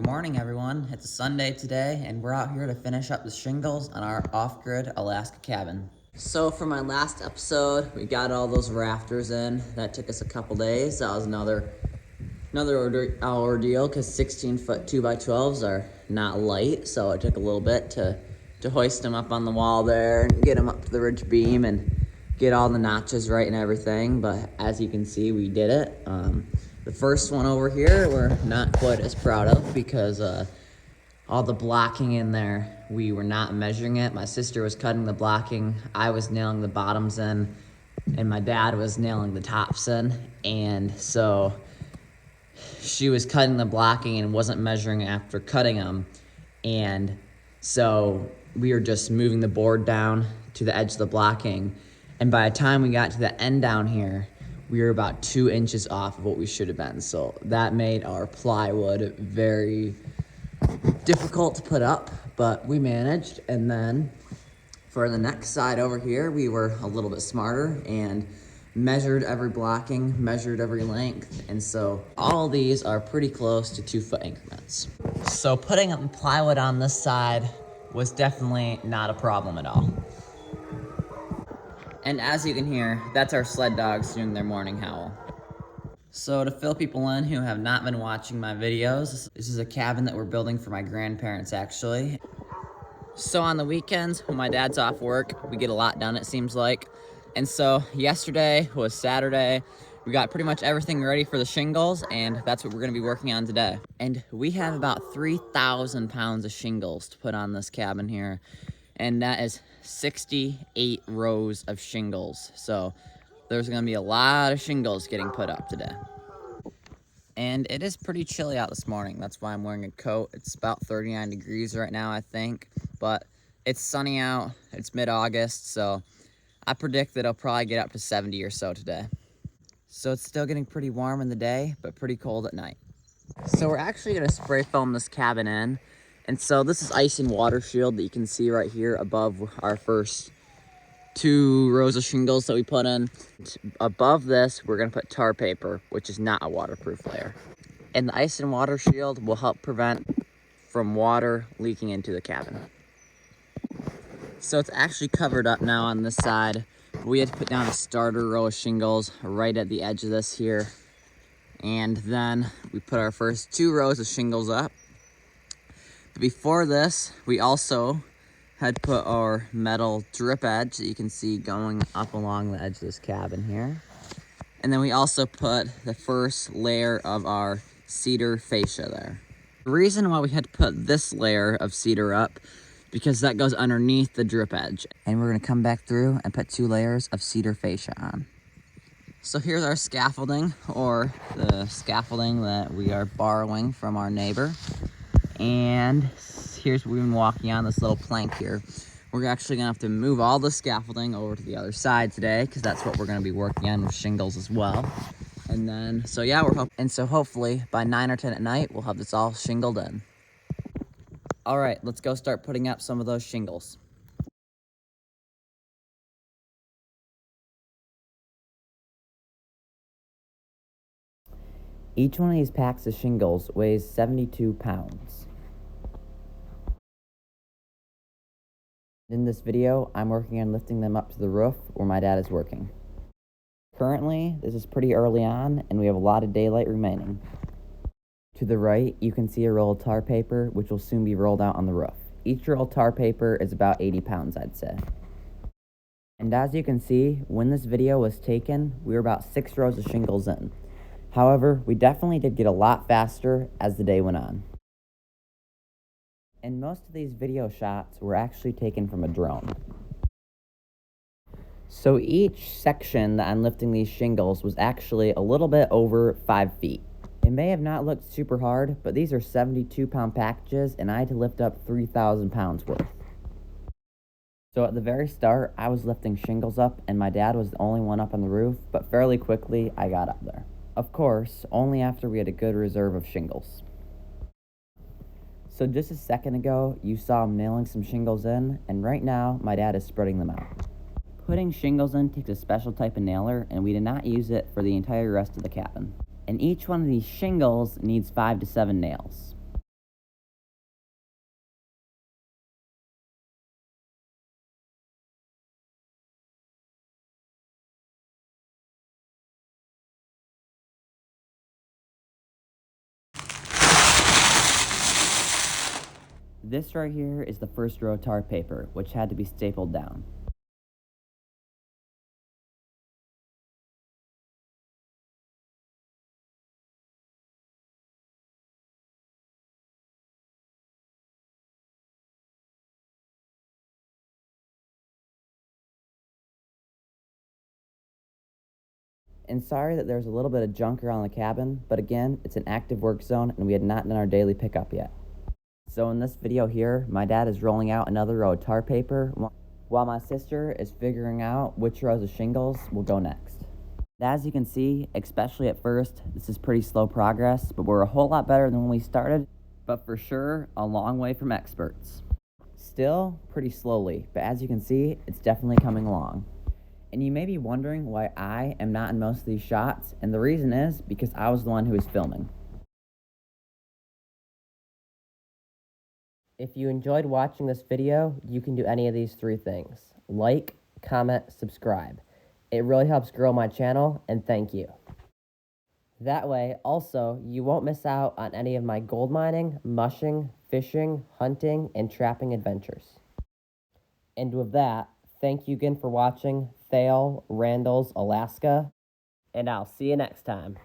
Good morning, everyone. It's a Sunday today, and we're out here to finish up the shingles on our off-grid Alaska cabin. So for my last episode, we got all those rafters in. That took us a couple days. That was another ordeal because 16-foot 2x12s are not light, so it took a little bit to hoist them up on the wall there and get them up to the ridge beam and get all the notches right and everything. But as you can see, we did it. The first one over here, we're not quite as proud of because all the blocking in there, we were not measuring it. My sister was cutting the blocking, I was nailing the bottoms in, and my dad was nailing the tops in. And so she was cutting the blocking and wasn't measuring after cutting them. And so we were just moving the board down to the edge of the blocking. And by the time we got to the end down here, we were about 2 inches off of what we should have been. So that made our plywood very difficult to put up, but we managed. And then for the next side over here, we were a little bit smarter and measured every blocking, measured every length. And so all these are pretty close to 2-foot increments. So putting up the plywood on this side was definitely not a problem at all. And as you can hear, that's our sled dogs doing their morning howl. So to fill people in who have not been watching my videos, this is a cabin that we're building for my grandparents, actually. So on the weekends, when my dad's off work, we get a lot done, it seems like. And so yesterday was Saturday. We got pretty much everything ready for the shingles, and that's what we're gonna be working on today. And we have about 3,000 pounds of shingles to put on this cabin here. And that is 68 rows of shingles. So there's gonna be a lot of shingles getting put up today. And it is pretty chilly out this morning. That's why I'm wearing a coat. It's about 39 degrees right now, I think. But it's sunny out. It's mid-August, so I predict that it'll probably get up to 70 or so today. So it's still getting pretty warm in the day, but pretty cold at night. So we're actually gonna spray foam this cabin in. And so this is ice and water shield that you can see right here above our first 2 rows of shingles that we put in. Above this, we're gonna put tar paper, which is not a waterproof layer. And the ice and water shield will help prevent from water leaking into the cabin. So it's actually covered up now on this side. We had to put down a starter row of shingles right at the edge of this here. And then we put our first 2 rows of shingles up. But before this, we also had put our metal drip edge that you can see going up along the edge of this cabin here. And then we also put the first layer of our cedar fascia there. The reason why we had to put this layer of cedar up, because that goes underneath the drip edge. And we're gonna come back through and put 2 layers of cedar fascia on. So here's our scaffolding, or the scaffolding that we are borrowing from our neighbor. And here's what we've been walking on, this little plank here. We're actually gonna have to move all the scaffolding over to the other side today, because that's what we're gonna be working on with shingles as well. And then, so yeah, hopefully by 9 or 10 at night, we'll have this all shingled in. All right, let's go start putting up some of those shingles. Each one of these packs of shingles weighs 72 pounds. In this video, I'm working on lifting them up to the roof where my dad is working. Currently, this is pretty early on, and we have a lot of daylight remaining. To the right, you can see a roll of tar paper, which will soon be rolled out on the roof. Each roll of tar paper is about 80 pounds, I'd say. And as you can see, when this video was taken, we were about 6 rows of shingles in. However, we definitely did get a lot faster as the day went on. And most of these video shots were actually taken from a drone. So each section that I'm lifting these shingles was actually a little bit over 5 feet. It may have not looked super hard, but these are 72-pound packages, and I had to lift up 3,000 pounds worth. So at the very start, I was lifting shingles up, and my dad was the only one up on the roof, but fairly quickly, I got up there. Of course, only after we had a good reserve of shingles. So just a second ago, you saw him nailing some shingles in, and right now, my dad is spreading them out. Putting shingles in takes a special type of nailer, and we did not use it for the entire rest of the cabin. And each one of these shingles needs 5 to 7 nails. This right here is the first row of tar paper, which had to be stapled down. And sorry that there's a little bit of junk around the cabin, but again, it's an active work zone and we had not done our daily pickup yet. So in this video here, my dad is rolling out another row of tar paper while my sister is figuring out which rows of shingles will go next. As you can see, especially at first, this is pretty slow progress, but we're a whole lot better than when we started, but for sure, a long way from experts. Still pretty slowly, but as you can see, it's definitely coming along. And you may be wondering why I am not in most of these shots, and the reason is because I was the one who was filming. If you enjoyed watching this video, you can do any of these three things. Like, comment, subscribe. It really helps grow my channel, and thank you. That way, also, you won't miss out on any of my gold mining, mushing, fishing, hunting, and trapping adventures. And with that, thank you again for watching Thale Randall's Alaska, and I'll see you next time.